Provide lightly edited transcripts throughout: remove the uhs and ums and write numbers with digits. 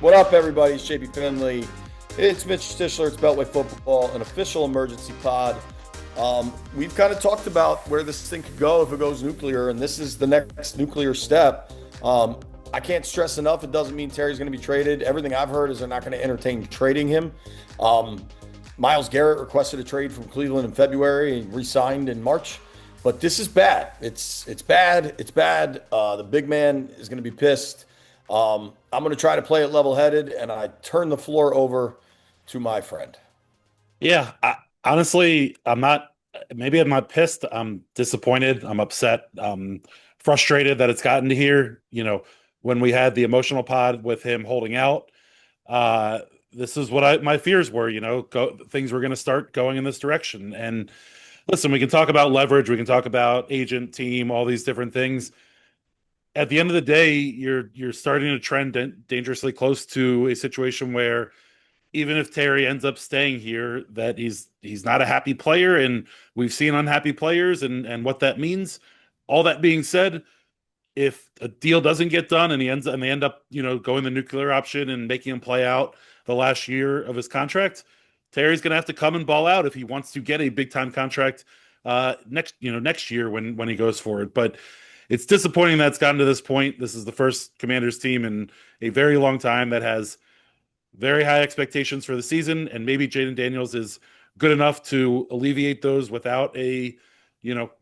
What up, everybody? It's JB Finlay. It's Mitch Tischler. It's Beltway Football, an official emergency pod. We've kind of talked about where this thing could go if it goes nuclear, and this is the next nuclear step. I can't stress enough, it doesn't mean Terry's going to be traded. Everything I've heard is they're not going to entertain trading him. Myles Garrett requested a trade from Cleveland in February and re-signed in March. But this is bad. It's bad. It's bad. The big man is going to be pissed. I'm going to try to play it level-headed, and I turn the floor over to my friend. Yeah, honestly, I'm not. Maybe I'm not pissed. I'm disappointed. I'm upset. I'm frustrated that it's gotten to here. When we had the emotional pod with him holding out, this is what my fears were. Things were going to start going in this direction. And listen, we can talk about leverage. We can talk about agent, team, all these different things. At the end of the day, you're starting to trend dangerously close to a situation where even if Terry ends up staying here, that he's not a happy player, and we've seen unhappy players and what that means. All that being said, if a deal doesn't get done and they end up going the nuclear option and making him play out the last year of his contract, Terry's going to have to come and ball out if he wants to get a big time contract next year when he goes for it. But it's disappointing that it's gotten to this point. This is the first Commanders team in a very long time that has very high expectations for the season, and maybe Jaden Daniels is good enough to alleviate those without a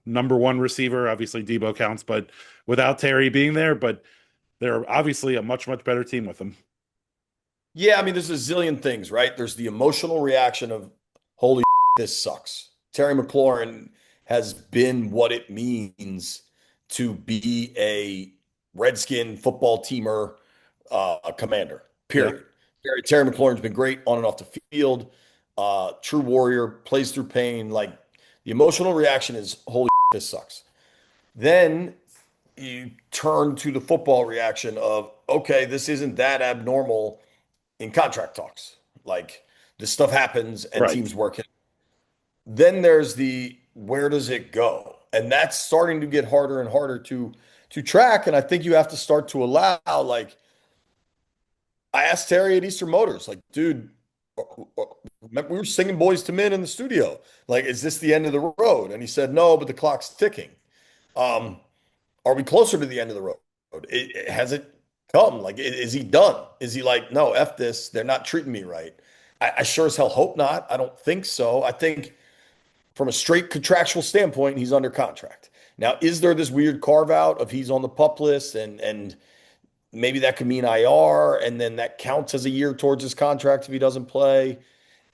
number one receiver. Obviously Debo counts, but without Terry being there. But they're obviously a much better team with him. Yeah, I mean, there's a zillion things, right? There's the emotional reaction of, holy this sucks. Terry McLaurin has been what it means to be a Redskin football teamer, commander, Yeah. period. Terry McLaurin's been great on and off the field. True warrior, plays through pain. Like, the emotional reaction is, holy this sucks. Then you turn to the football reaction of, okay, this isn't that abnormal in contract talks. Like, this stuff happens and Right. teams work it. Then there's the where does it go? And that's starting to get harder and harder to track. And I think you have to start to allow, like, I asked Terry at Eastern Motors, like, dude, we were singing Boys to Men in the studio. Like, is this the end of the road? And he said, no, but the clock's ticking. Um, are we closer to the end of the road? Has it come? Like, is he done? Is he like, no, F this. They're not treating me right. I sure as hell hope not. I don't think so. I think from a straight contractual standpoint, he's under contract. Now, is there this weird carve out of he's on the pup list and maybe that could mean IR, and then that counts as a year towards his contract if he doesn't play?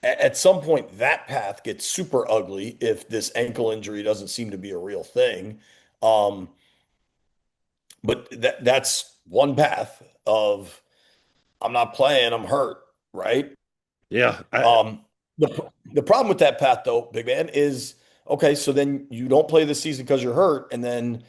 At some point, that path gets super ugly if this ankle injury doesn't seem to be a real thing. Um, but that's one path of I'm not playing, I'm hurt, right? Yeah. Um, the problem with that path, though, big man, is okay. So then you don't play this season because you're hurt, and then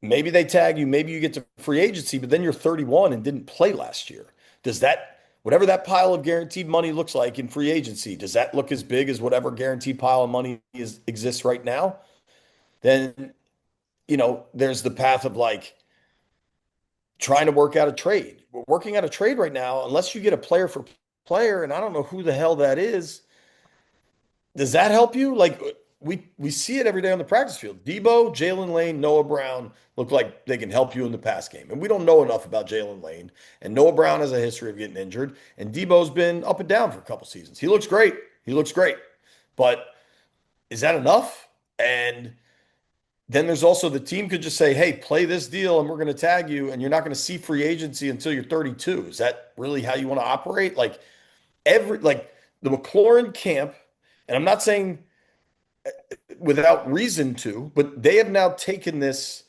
maybe they tag you, maybe you get to free agency, but then you're 31 and didn't play last year. Does that, whatever that pile of guaranteed money looks like in free agency, does that look as big as whatever guaranteed pile of money exists right now? Then, there's the path of like trying to work out a trade. We're working out a trade right now, unless you get a player for player, and I don't know who the hell that is. Does that help you? Like, we see it every day on the practice field. Debo, Jalen Lane, Noah Brown look like they can help you in the pass game. And we don't know enough about Jalen Lane. And Noah Brown has a history of getting injured. And Debo's been up and down for a couple seasons. He looks great. He looks great. But is that enough? And then there's also the team could just say, hey, play this deal and we're going to tag you. And you're not going to see free agency until you're 32. Is that really how you want to operate? Like, the McLaurin camp, and I'm not saying without reason to, but they have now taken this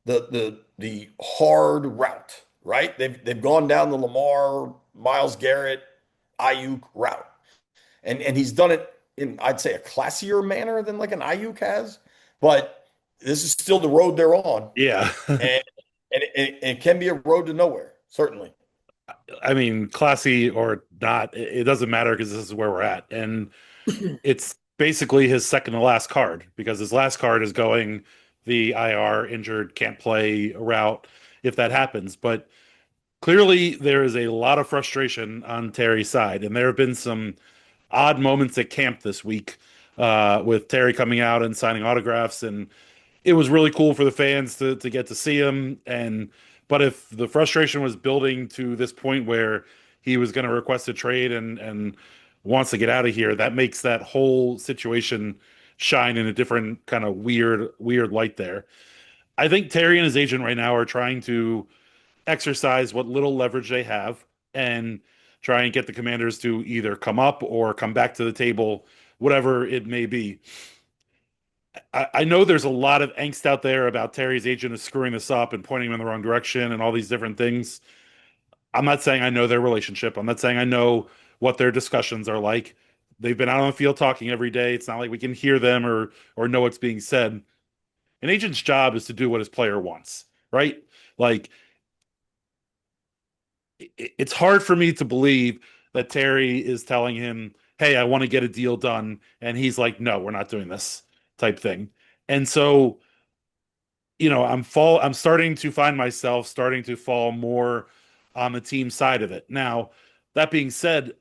the hard route, right? They've gone down the Lamar, Myles Garrett, Ayuk route. And he's done it in, I'd say, a classier manner than like an Ayuk has, but this is still the road they're on. Yeah. And it can be a road to nowhere, certainly. I mean, classy or not, it doesn't matter because this is where we're at. And it's basically his second to last card because his last card is going the IR injured, can't play route if that happens. But clearly there is a lot of frustration on Terry's side, and there have been some odd moments at camp this week with Terry coming out and signing autographs, and it was really cool for the fans to get to see him. And but if the frustration was building to this point where he was going to request a trade and wants to get out of here, that makes that whole situation shine in a different kind of weird light there. I think Terry and his agent right now are trying to exercise what little leverage they have and try and get the Commanders to either come up or come back to the table, whatever it may be. I know there's a lot of angst out there about Terry's agent is screwing this up and pointing him in the wrong direction and all these different things. I'm not saying I know their relationship. I'm not saying I know what their discussions are like. They've been out on the field talking every day. It's not like we can hear them or know what's being said. An agent's job is to do what his player wants, right? Like it's hard for me to believe that Terry is telling him, "Hey, I want to get a deal done," and he's like, "No, we're not doing this," type thing. And so, I'm starting to find myself starting to fall more on the team side of it. Now, that being said,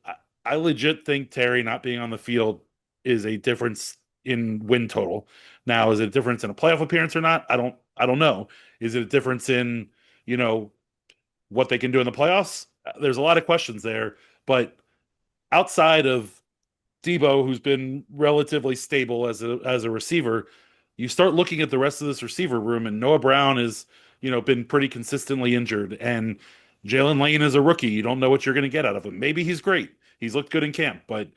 I legit think Terry not being on the field is a difference in win total. Now, is it a difference in a playoff appearance or not? I don't know. Is it a difference in, you know, what they can do in the playoffs? There's a lot of questions there, but outside of Debo, who's been relatively stable as a receiver, you start looking at the rest of this receiver room, and Noah Brown is, been pretty consistently injured, and Jalen Lane is a rookie. You don't know what you're going to get out of him. Maybe he's great. He's looked good in camp, but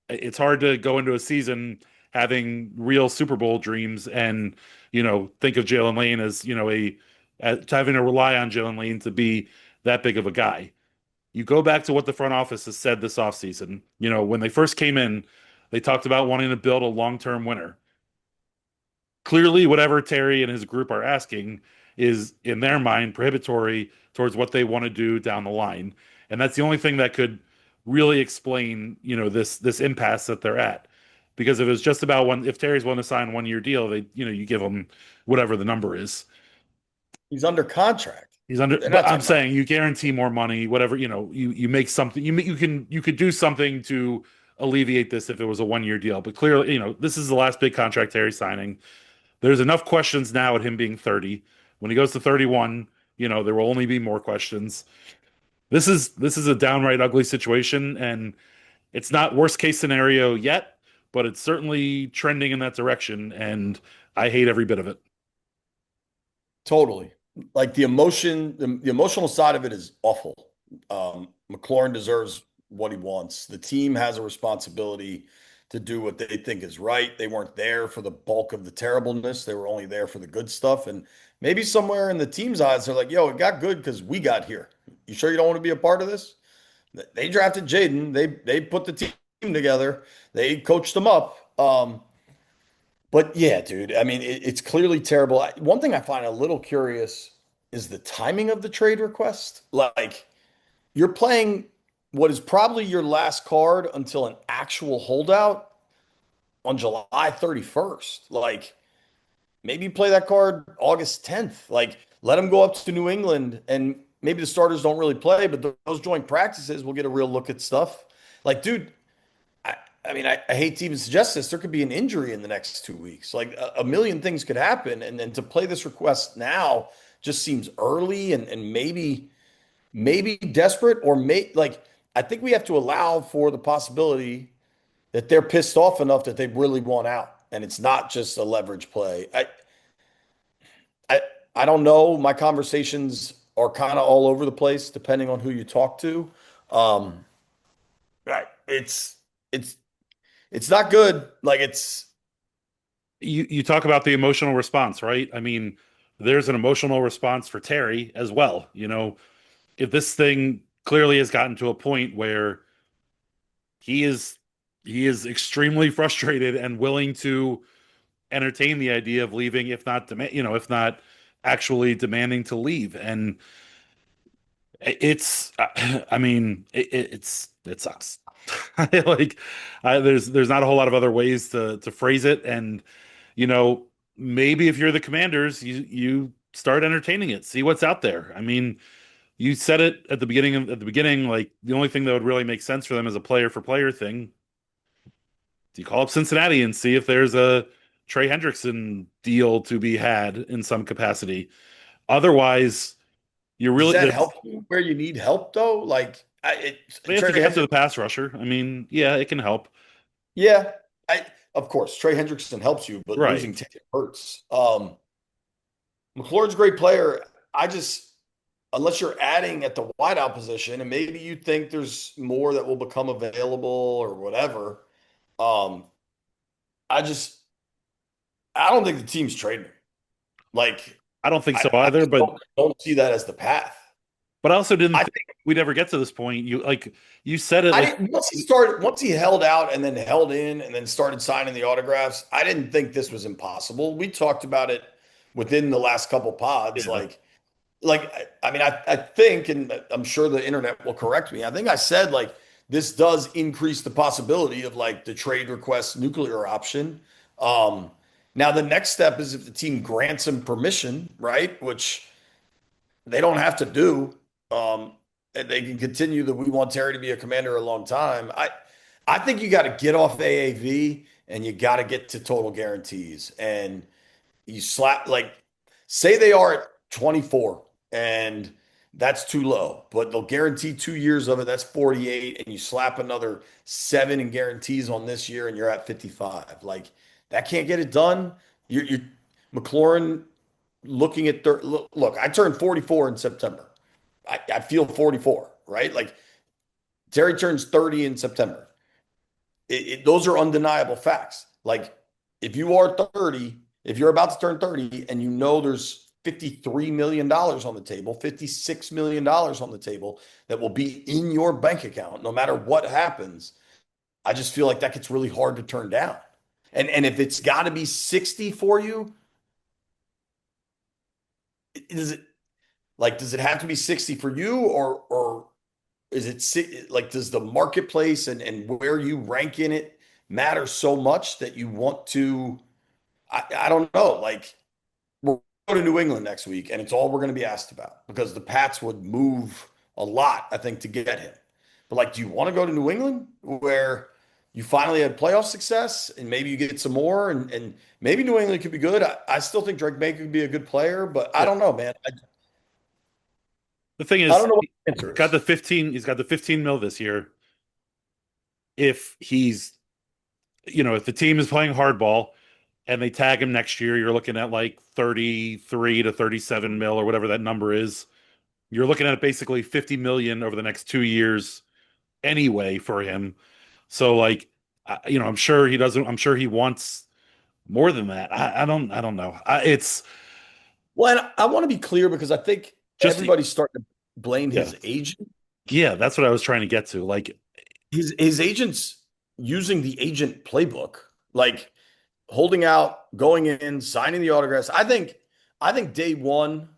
it's hard to go into a season having real Super Bowl dreams and think of Jalen Lane as as having to rely on Jalen Lane to be that big of a guy. You go back to what the front office has said this offseason. When they first came in, they talked about wanting to build a long-term winner. Clearly, whatever Terry and his group are asking is, in their mind, prohibitory towards what they want to do down the line. And that's the only thing that could really explain, this impasse that they're at. Because if it's just about if Terry's willing to sign a 1 year deal, you give him whatever the number is. He's under contract. He's under, They're but not I'm talking about. saying you guarantee more money, whatever, you make something, you could do something to alleviate this if it was a 1 year deal. But clearly, this is the last big contract Terry's signing. There's enough questions now at him being 30. When he goes to 31, there will only be more questions. This is a downright ugly situation, and it's not worst case scenario yet, but it's certainly trending in that direction, and I hate every bit of it. Totally. Like the emotional side of it is awful. McLaurin deserves what he wants. The team has a responsibility to do what they think is right. They weren't there for the bulk of the terribleness. They were only there for the good stuff. And maybe somewhere in the team's eyes, they're like, yo, it got good because we got here. You sure you don't want to be a part of this? They drafted Jaden. They put the team together. They coached them up. But yeah, dude, I mean, it's clearly terrible. One thing I find a little curious is the timing of the trade request. Like, you're playing what is probably your last card until an actual holdout on July 31st. Like, maybe you play that card August 10th. Like, let them go up to New England and maybe the starters don't really play, but those joint practices will get a real look at stuff. Like, dude, I, I mean, I hate to even suggest this. There could be an injury in the next 2 weeks. Like a million things could happen. And then to play this request now just seems early and maybe desperate or like I think we have to allow for the possibility that they're pissed off enough that they really want out. And it's not just a leverage play. I I don't know. My conversations are kind of all over the place depending on who you talk to. Um, right. It's not good. Like You talk about the emotional response, right? I mean, there's an emotional response for Terry as well. If this thing clearly has gotten to a point where he is he is extremely frustrated and willing to entertain the idea of leaving, if not if not actually demanding to leave. And I mean, it sucks. Like, there's not a whole lot of other ways to phrase it, and you know, maybe if you're the Commanders, you start entertaining it, see what's out there. I mean, You said it at the beginning, like the only thing that would really make sense for them is a player for player thing. Do you call up Cincinnati and see if there's a Trey Hendrickson deal to be had in some capacity? Otherwise, you Does really that there's help you where you need help though? they have to Trey get after the Hendrickson, pass rusher. I mean, yeah, it can help. yeah, of course Trey Hendrickson helps you, but Right. losing Taylor hurts. McLaurin's a great player. I just unless you're adding at the wideout position, and maybe you think there's more that will become available or whatever. Um, I just I don't think the team's trading him. Like I don't think so I either, just but don't see that as the path. I also didn't I think we'd ever get to this point. You said it I like didn't once he held out and then held in and then started signing the autographs. I didn't think this was impossible. We talked about it within the last couple pods. yeah, I mean, I think, and I'm sure the internet will correct me. I think I said like this does increase the possibility of like the trade request nuclear option. Um, Now the next step is if the team grants him permission, right? Which they don't have to do. And they can continue that we want Terry to be a commander a long time. I think you got to get off AAV and you got to get to total guarantees. And you slap like say they are at 24 and that's too low, but they'll guarantee 2 years of it. That's 48, and you slap another seven in guarantees on this year, and you're at 55. Like that can't get it done. You're McLaurin looking at look, I turned 44 in September. I feel 44, right? Like Terry turns 30 in September. Those are undeniable facts. Like if you are 30, if you're about to turn 30 and you know there's $53 million on the table, $56 million on the table that will be in your bank account no matter what happens, I just feel like that gets really hard to turn down. And if it's got to be 60 for you, is it like does it have to be 60 for you or is it like does the marketplace and where you rank in it matter so much that you want to I don't know. Like we're going to New England next week, and it's all we're going to be asked about because the Pats would move a lot, I think, to get him. But like, do you want to go to New England where you finally had playoff success and maybe you get some more and maybe New England could be good? I still think Drake May could be a good player, but I yeah. don't know, man. The thing I is, don't know what the answer is. he's got the 15 mil this year. If if the team is playing hardball and they tag him next year, you're looking at like 33 to 37 mil or whatever that number is. You're looking at basically 50 million over the next 2 years anyway for him. So like, I'm sure he wants more than that. I don't know. It's Well, and I want to be clear because I think just, everybody's starting to blame yeah, his agent. yeah, that's what I was trying to get to. Like, His agent's using the agent playbook, like holding out, going in, signing the autographs. I think day one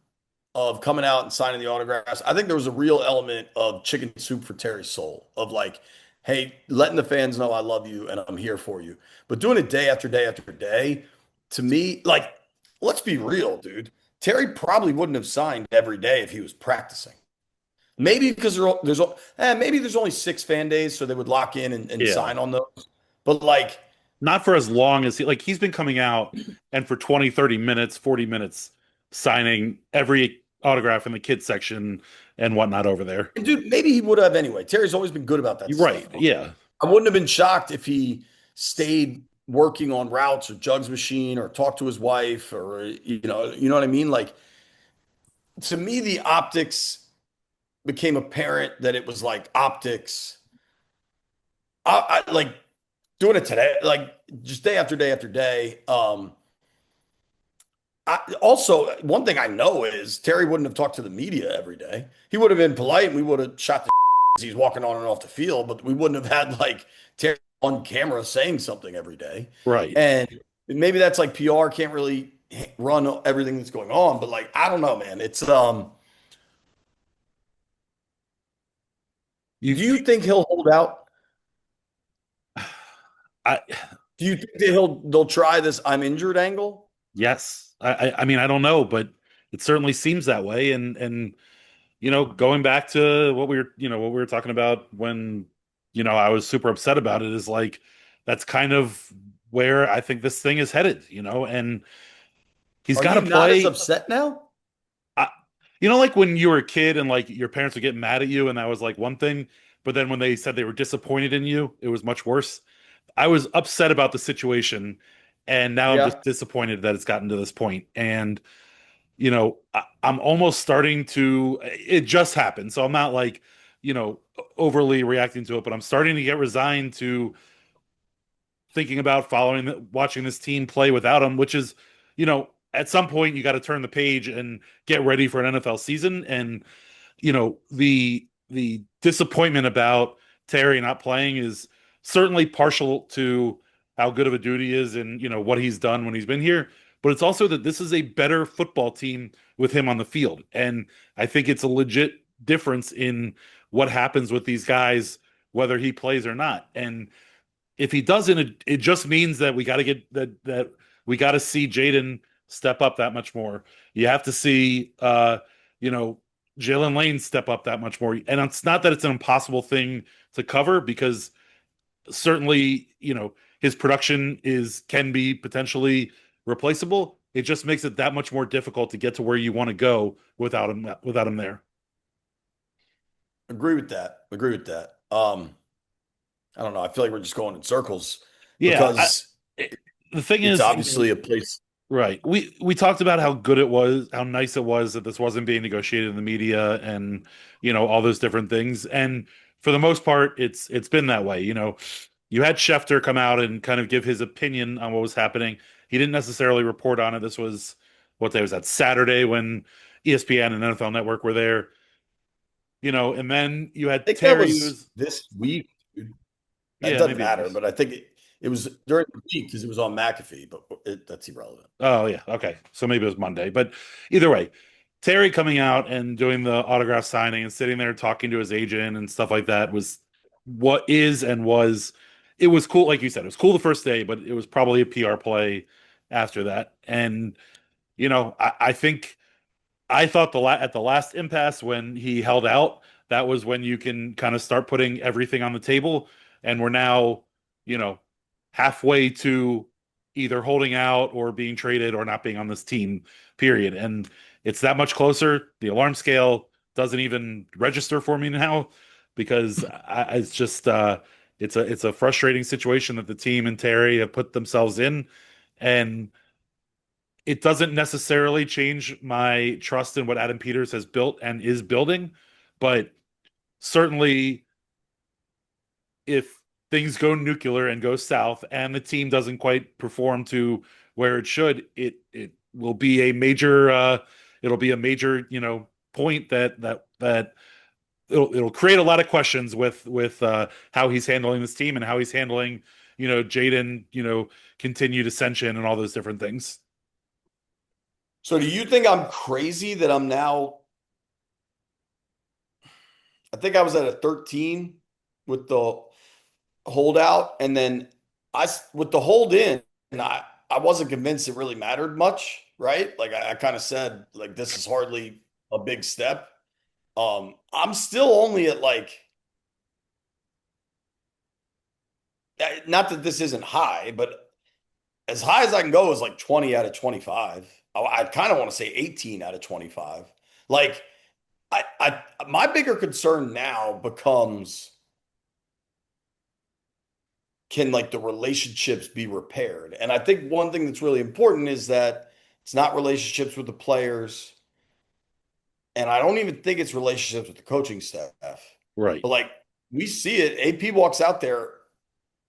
of coming out and signing the autographs, I think there was a real element of chicken soup for Terry's soul of like, hey, letting the fans know I love you and I'm here for you. But doing it day after day after day, to me, like, let's be real, dude. Terry probably wouldn't have signed every day if he was practicing. Maybe because maybe there's only 6 fan days, so they would lock in and yeah, sign on those. But like, not for as long as he's been coming out and for 20, 30 minutes, 40 minutes signing every autograph in the kids section and whatnot over there. and dude, maybe he would have anyway. Terry's always been good about that You're right. stuff. Yeah. I wouldn't have been shocked if he stayed working on routes or jugs machine or talked to his wife or you know what I mean? Like to me, the optics became apparent that it was like optics. I like doing it today, like just day after day after day. Also, one thing I know is Terry wouldn't have talked to the media every day. He would have been polite and we would have shot the as he's walking on and off the field, but we wouldn't have had like Terry on camera saying something every day. Right. And maybe that's like PR can't really run everything that's going on, but like I don't know, man. It's You, do you think he'll hold out? I, Do you think that they'll try this I'm injured angle? yes. I mean, I don't know, but it certainly seems that way. And going back to what we were talking about when, I was super upset about it is like that's kind of where I think this thing is headed, and he's Are got to you not as play. upset now? I, like when you were a kid and like your parents would get mad at you and that was like one thing, but then when they said they were disappointed in you, it was much worse. I was upset about the situation, and now I'm just Yeah. disappointed that it's gotten to this point. And I'm almost starting to. It just happened, so I'm not like overly reacting to it, but I'm starting to get resigned to thinking about watching this team play without him, which is, at some point you got to turn the page and get ready for an NFL season. And the disappointment about Terry not playing is certainly partial to how good of a dude he is and what he's done when he's been here, but it's also that this is a better football team with him on the field, and I think it's a legit difference in what happens with these guys whether he plays or not. And if he doesn't, it just means that we got to get that we got to see Jaden step up that much more. You have to see, you know, Jalen Lane step up that much more. And it's not that it's an impossible thing to cover because certainly, his production can be potentially replaceable. It just makes it that much more difficult to get to where you want to go without him there. Agree with that. Agree with that. I don't know. I feel like we're just going in circles Yeah, because the thing it's is, obviously a place. right. We talked about how good it was, how nice it was that this wasn't being negotiated in the media and all those different things. And for the most part, it's been that way. You had Schefter come out and kind of give his opinion on what was happening. He didn't necessarily report on it. This was what day was that? Saturday when ESPN and NFL Network were there. And then you I had think that Terry who was was this week. It yeah, doesn't maybe it matter, was. but I think it was during the week because it was on McAfee, but that's irrelevant. Oh yeah, okay. So maybe it was Monday, but either way, Terry coming out and doing the autograph signing and sitting there talking to his agent and stuff like that was what is and was it was cool. Like you said, it was cool the first day, but it was probably a PR play after that. And I think I thought at the last impasse when he held out, that was when you can kind of start putting everything on the table. And we're now, you know, halfway to either holding out or being traded or not being on this team, period. And it's that much closer. The alarm scale doesn't even register for me now because it's just it's a frustrating situation that the team and Terry have put themselves in. And it doesn't necessarily change my trust in what Adam Peters has built and is building, but certainly if things go nuclear and go south and the team doesn't quite perform to where it should, it will be a major it'll be a major, point that it'll create a lot of questions with how he's handling this team and how he's handling, Jaden, continued ascension and all those different things. So, do you think I'm crazy that I'm now? I think I was at a 13 with the holdout, and then with the hold in, and I wasn't convinced it really mattered much, right? Like I kind of said, like this is hardly a big step. I'm still only at like, not that this isn't high, but as high as I can go is like 20 out of 25. I kind of want to say 18 out of 25. Like my bigger concern now becomes, can like the relationships be repaired? And I think one thing that's really important is that it's not relationships with the players, and I don't even think it's relationships with the coaching staff. Right. But like we see it, AP walks out there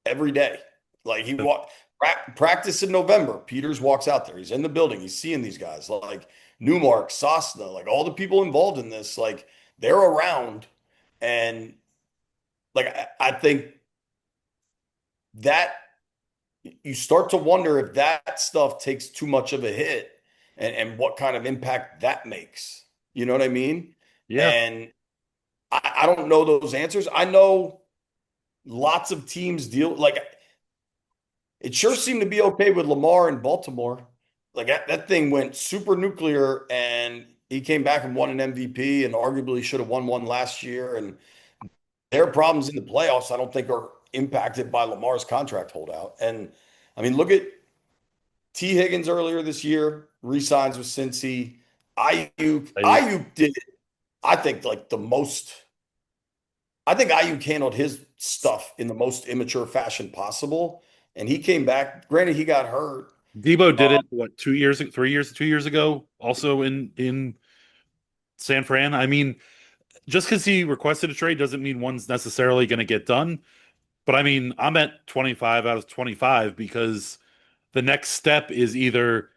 every day. Like practice in November. Peters walks out there. He's in the building. He's seeing these guys like Newmark, Sosna, like all the people involved in this. Like they're around, and like I think that you start to wonder if that stuff takes too much of a hit, and what kind of impact that makes. You know what I mean? Yeah. And I don't know those answers. I know lots of teams deal like it sure seemed to be okay with Lamar in Baltimore. Like that thing went super nuclear, and He came back and won an MVP and arguably should have won one last year. And their problems in the playoffs, I don't think are impacted by Lamar's contract holdout. And I mean, look at T. Higgins earlier this year, re-signs with Cincy. Ayuk, I, Ayuk did, I think, like the most. I think Ayuk handled his stuff in the most immature fashion possible, and he came back. Granted, he got hurt. Debo did Uh, it what 2 years, 3 years, 2 years ago, also in San Fran. I mean, just because he requested a trade doesn't mean one's necessarily going to get done. But I mean, I'm at 25 out of 25 because the next step is either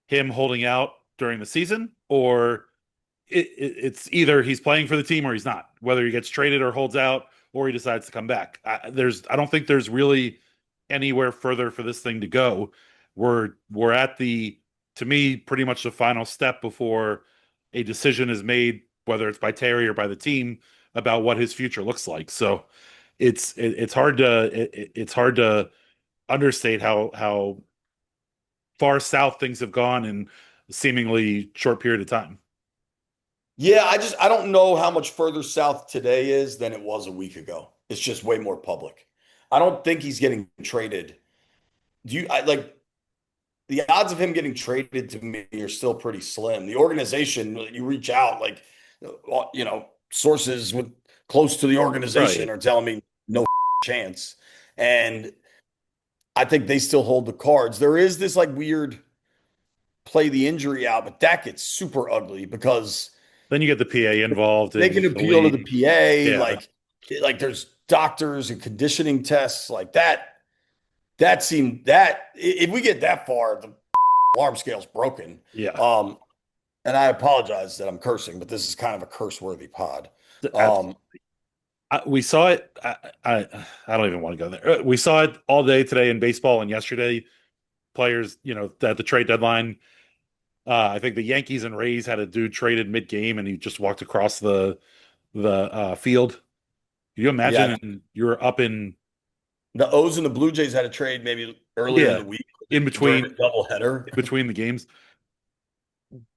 him holding out during the season, or it's either he's playing for the team or he's not. Whether he gets traded or holds out, or he decides to come back. I don't think there's really anywhere further for this thing to go. We're at the, to me, pretty much the final step before a decision is made, whether it's by Terry or by the team, about what his future looks like. So it's hard to understate how far south things have gone in a seemingly short period of time. yeah, I don't know how much further south today is than it was a week ago. It's just way more public. I don't think he's getting traded. Like the odds of him getting traded to me are still pretty slim. The organization, you reach out, like, sources with close to the organization Right. are telling me no chance. And I think they still hold the cards. There is this like weird play the injury out, but that gets super ugly because Then you get the PA involved they in can the appeal to the league. PA, Yeah. like there's doctors and conditioning tests like that. That seemed that if we get that far, the alarm scale's broken. Yeah. Um, and I apologize that I'm cursing, but this is kind of a curse-worthy pod. Um, We saw it. I don't even want to go there. We saw it all day today in baseball and yesterday. Players, at the trade deadline. I think the Yankees and Rays had a dude traded mid-game, and he just walked across the field. Can you imagine? yeah, And you're up in, the O's and the Blue Jays had a trade maybe earlier in yeah, the week in during a between doubleheader. in between the games.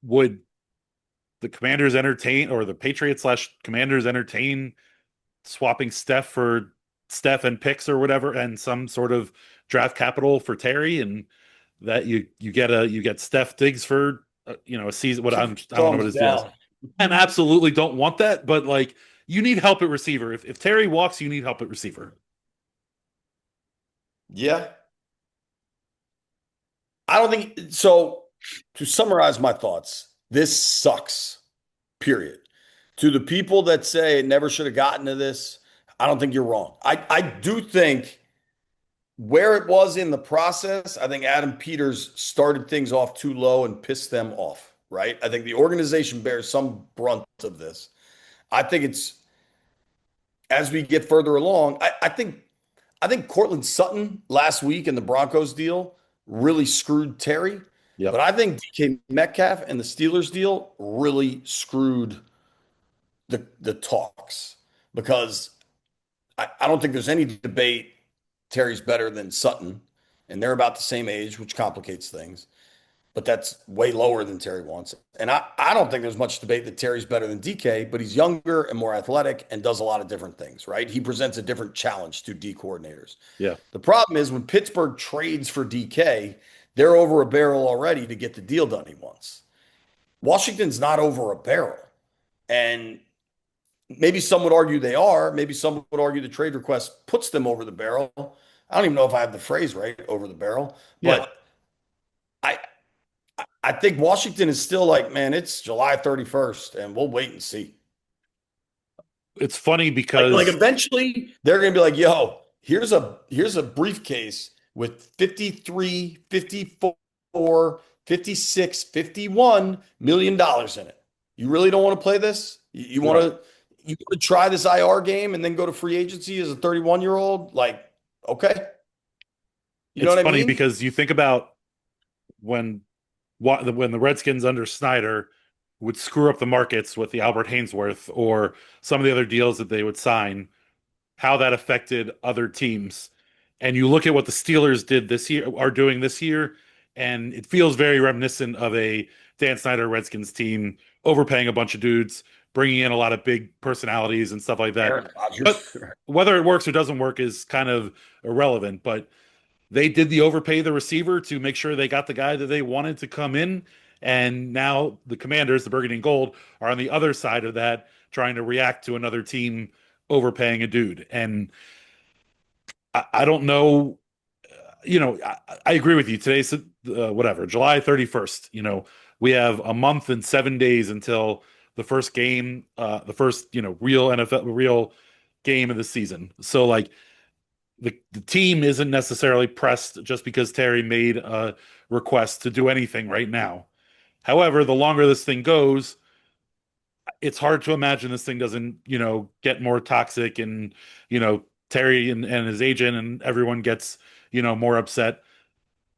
Would the Commanders entertain, or the Patriots slash Commanders entertain swapping Steph and picks or whatever, and some sort of draft capital for Terry, and that you get Steph Diggs for a season. What I don't know what Thumbs his deal is, down. and absolutely don't want that. But like, you need help at receiver. If Terry walks, you need help at receiver. Yeah, I don't think so. To summarize my thoughts, this sucks. Period. To the people that say it never should have gotten to this, I don't think you're wrong. I do think where it was in the process, I think Adam Peters started things off too low and pissed them off, right? I think the organization bears some brunt of this. I think it's as we get further along, I think Cortland Sutton last week in the Broncos deal really screwed Terry. But Yep. I think DK Metcalf and the Steelers deal really screwed the talks because I don't think there's any debate Terry's better than Sutton, and they're about the same age, which complicates things. But that's way lower than Terry wants. And I don't think there's much debate that Terry's better than DK, but he's younger and more athletic and does a lot of different things, right? He presents a different challenge to D coordinators. Yeah. The problem is when Pittsburgh trades for DK, they're over a barrel already to get the deal done he wants. Washington's not over a barrel. And maybe some would argue they are. Maybe some would argue the trade request puts them over the barrel. I don't even know if I have the phrase right, over the barrel. Yeah. But I I think Washington is still like, man, it's July 31st, and we'll wait and see. It's funny Like because eventually they're gonna be like, yo, here's a briefcase with 53, 54, 56, $51 million in it. You really don't want to play this? You want right. to try this IR game and then go to free agency as a 31-year-old? Like, okay. You know It's what I funny mean? because you think about when when the Redskins under Snyder would screw up the markets with the Albert Haynesworth or some of the other deals that they would sign, how that affected other teams. And you look at what the Steelers did this year, are doing this year, and it feels very reminiscent of a Dan Snyder Redskins team, overpaying a bunch of dudes, bringing in a lot of big personalities and stuff like that. Aaron Rodgers. But whether it works or doesn't work is kind of irrelevant. But they did the overpay the receiver to make sure they got the guy that they wanted to come in. And now the Commanders, the Burgundy and Gold, are on the other side of that, trying to react to another team overpaying a dude. And I don't know, I agree with you. Today's whatever, July 31st. We have a month and 7 days until the first game, the first, real NFL, real game of the season. So like the team isn't necessarily pressed just because Terry made a request to do anything right now. However, the longer this thing goes, it's hard to imagine this thing doesn't, get more toxic and, Terry and his agent and everyone gets, more upset.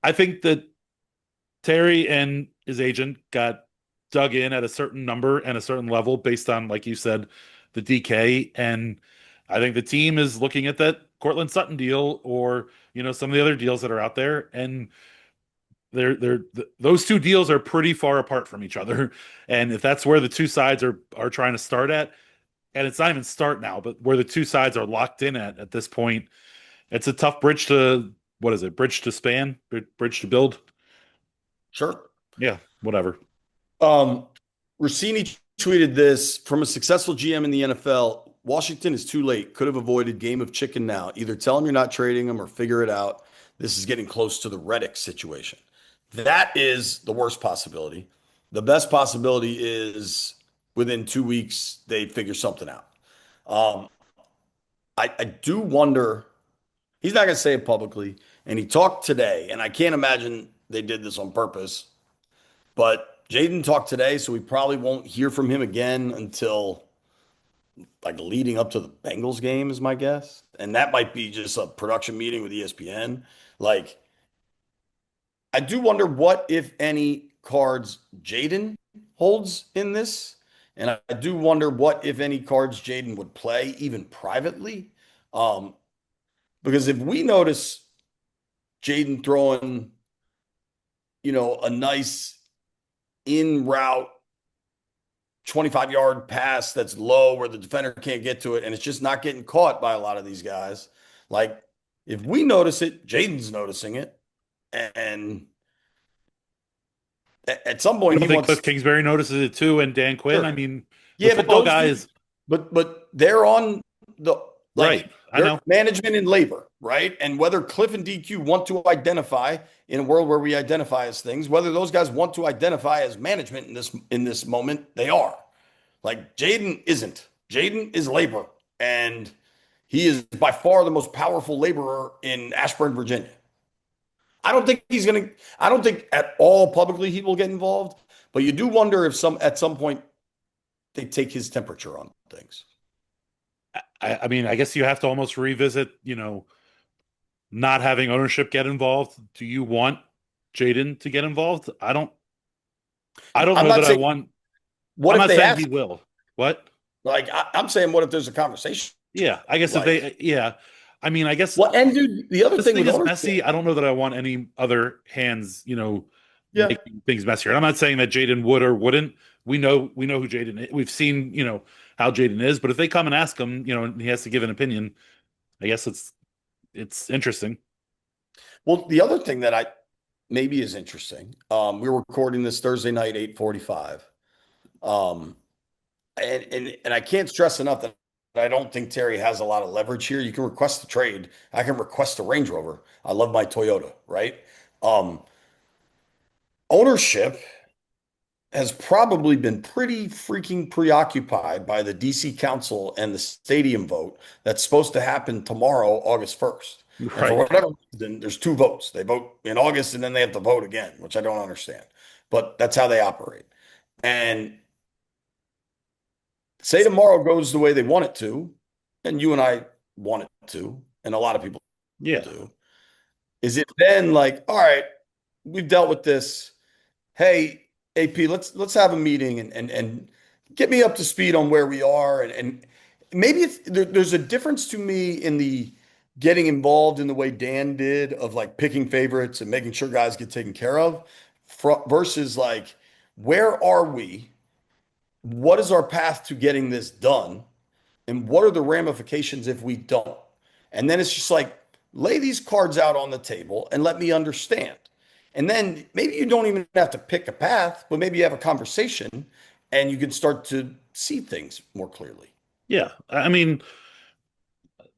I think that Terry and his agent got dug in at a certain number and a certain level based on, like you said, the DK. And I think the team is looking at that Cortland Sutton deal or, some of the other deals that are out there. And those two deals are pretty far apart from each other. And if that's where the two sides are trying to start at, and it's not even start now, but where the two sides are locked in at this point, it's a tough bridge to what is it? Bridge to span, bridge to build. Sure. Yeah, whatever. Rossini tweeted this from a successful GM in the NFL. Washington is too late. Could have avoided game of chicken now. Either tell him you're not trading him or figure it out. This is getting close to the Reddick situation. That is the worst possibility. The best possibility is within 2 weeks they figure something out. Um, I do wonder. He's not going to say it publicly, and he talked today, and I can't imagine they did this on purpose. But Jaden talked today, so we probably won't hear from him again until like leading up to the Bengals game, is my guess. And that might be just a production meeting with ESPN. Like, I do wonder what, if any, cards Jaden holds in this. And I do wonder what, if any, cards Jaden would play, even privately. Um, because if we notice Jaden throwing, a nice in route 25-yard pass that's low where the defender can't get to it, and it's just not getting caught by a lot of these guys. Like, if we notice it, Jaden's noticing it. And at some You point don't he think wants. Cliff Kingsbury notices it too, and Dan Quinn? I Sure. mean, the Yeah, but football those dudes, guys, but they're on the right? like I they're know. management and labor, right? And whether Cliff and DQ want to identify in a world where we identify as things, whether those guys want to identify as management in this moment, they are. Like Jaden isn't. Jaden is labor, and he is by far the most powerful laborer in Ashburn, Virginia. I don't think he's going to. I don't think at all publicly he will get involved. But you do wonder if at some point they take his temperature on things. I mean, I guess you have to almost revisit, not having ownership get involved. Do you want Jaden to get involved? I don't I'm know not that I saying. want. What I'm if not they saying he ask? will. What? Like I'm saying, what if there's a conversation? Yeah, I guess if Like, they, yeah. I mean, I guess well, and dude, the other this thing thing with is ownership, messy. I don't know that I want any other hands, yeah. making things messier. And I'm not saying that Jaden would or wouldn't. We know who Jaden is. We've seen, how Jaden is. But if they come and ask him, and he has to give an opinion, I guess it's interesting. Well, the other thing that I maybe is interesting. We're recording this Thursday night, 8:45. Um, and I can't stress enough that I don't think Terry has a lot of leverage here. You can request a trade. I can request a Range Rover. I love my Toyota, right? Um, ownership has probably been pretty freaking preoccupied by the DC Council and the stadium vote that's supposed to happen tomorrow, August 1st. And for Right. whatever reason, there's two votes. They vote in August and then they have to vote again, which I don't understand. But that's how they operate. And say tomorrow goes the way they want it to, and you and I want it to, and a lot of people Yeah. do, is it then like, all right, we've dealt with this. Hey, AP, let's have a meeting and get me up to speed on where we are. And maybe there's a difference to me in the getting involved in the way Dan did of like picking favorites and making sure guys get taken care of versus like Where are we? What is our path to getting this done? And what are the ramifications if we don't? And then it's just like, lay these cards out on the table and let me understand. And then maybe you don't even have to pick a path, but maybe you have a conversation and you can start to see things more clearly. Yeah. I mean,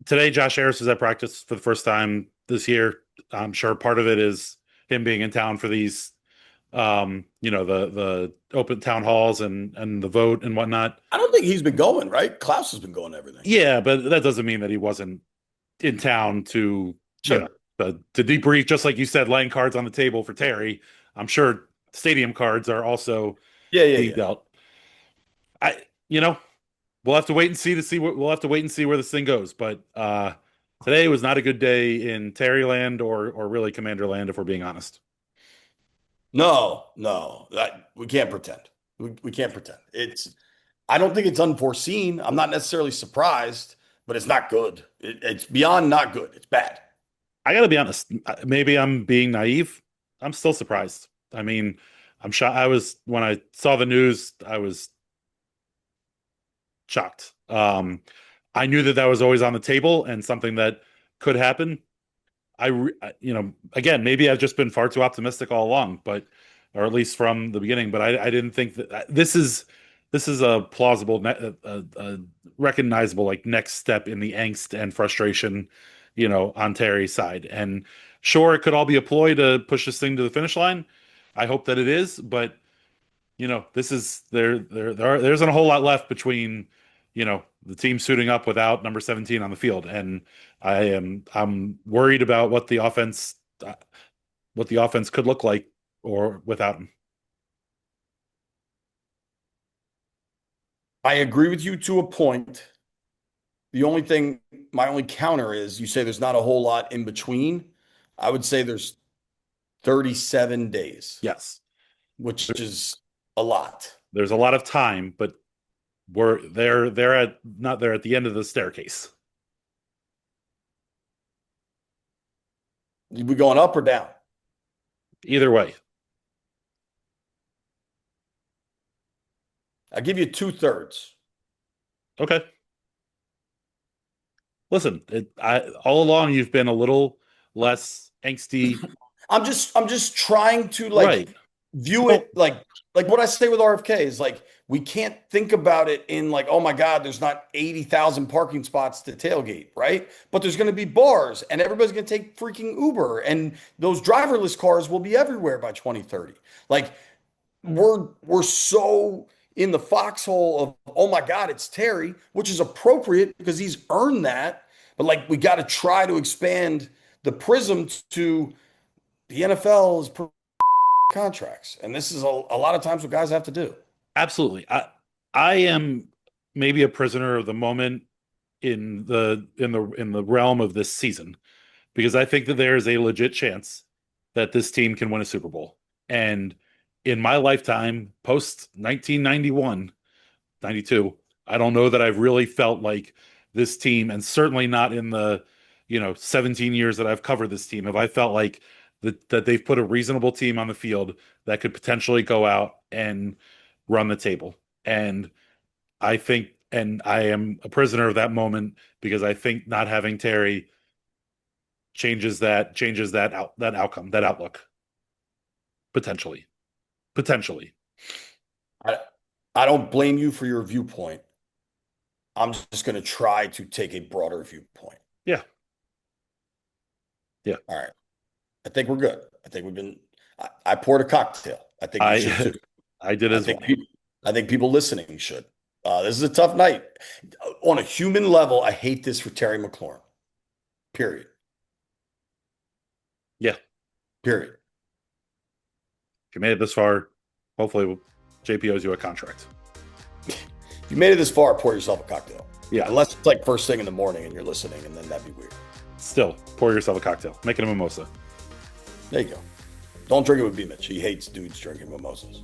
today Josh Harris was at practice for the first time this year. I'm sure part of it is him being in town for these the open town halls and the vote and whatnot. I don't think he's been going, right? Klaus has been going to everything. Yeah, but that doesn't mean that he wasn't in town to, you know, Sure. to debrief, just like you said, laying cards on the table for Terry. I'm sure stadium cards are also Yeah, yeah, being yeah. dealt. I, you know, we'll have to wait and see what we'll have to wait and see where this thing goes. But today was not a good day in Terryland or really Commanderland, if we're being honest. No, no, we can't pretend. We can't pretend. I don't think it's unforeseen. I'm not necessarily surprised, but it's not good. It's beyond not good. It's bad. I got to be honest. Maybe I'm being naive. I'm still surprised. I mean, I'm shocked. When I saw the news, I was shocked. I knew that was always on the table and something that could happen. Again, maybe I've just been far too optimistic all along, or at least from the beginning. But I didn't think that this is a plausible, a recognizable like next step in the angst and frustration, on Terry's side. And sure, it could all be a ploy to push this thing to the finish line. I hope that it is, but this is there isn't a whole lot left between, the team suiting up without number 17 on the field. And I'm worried about what the offense could look like or without him. I agree with you to a point. My only counter is you say there's not a whole lot in between. I would say there's 37 days, Yes. which is a lot. There's a lot of time, but they're at not there at the end of the staircase. We going up or down? Either way. I'll give you 2/3. Okay. Listen, all along you've been a little less angsty. I'm just trying to Right. view it like what I say with RFK is like we can't think about it in like, oh my God, there's not 80,000 parking spots to tailgate, right? But there's going to be bars and everybody's going to take freaking Uber and those driverless cars will be everywhere by 2030. Like we're so in the foxhole of, oh my God, it's Terry, which is appropriate because he's earned that. But like we got to try to expand the prism to the NFL's contracts. And this is a lot of times what guys have to do. Absolutely. I am maybe a prisoner of the moment in the realm of this season, because I think that there is a legit chance that this team can win a Super Bowl. And in my lifetime, post 1991, 92, I don't know that I've really felt like this team, and certainly not in the 17 years that I've covered this team, have I felt like that they've put a reasonable team on the field that could potentially go out and run the table. And I am a prisoner of that moment, because I think not having Terry changes that outcome, that outlook, potentially. I, I don't blame you for your viewpoint. I'm just going to try to take a broader viewpoint. Yeah. Yeah. All right. I think we're good. I think I poured a cocktail. I think you should too. I did as well. I think people listening should. This is a tough night. On a human level, I hate this for Terry McLaurin. Period. Yeah. Period. If you made it this far, hopefully JP owes you a contract. If you made it this far, pour yourself a cocktail. Yeah. Unless it's like first thing in the morning and you're listening, and then that'd be weird. Still, pour yourself a cocktail. Make it a mimosa. There you go. Don't drink it with B. Mitch. He hates dudes drinking mimosas.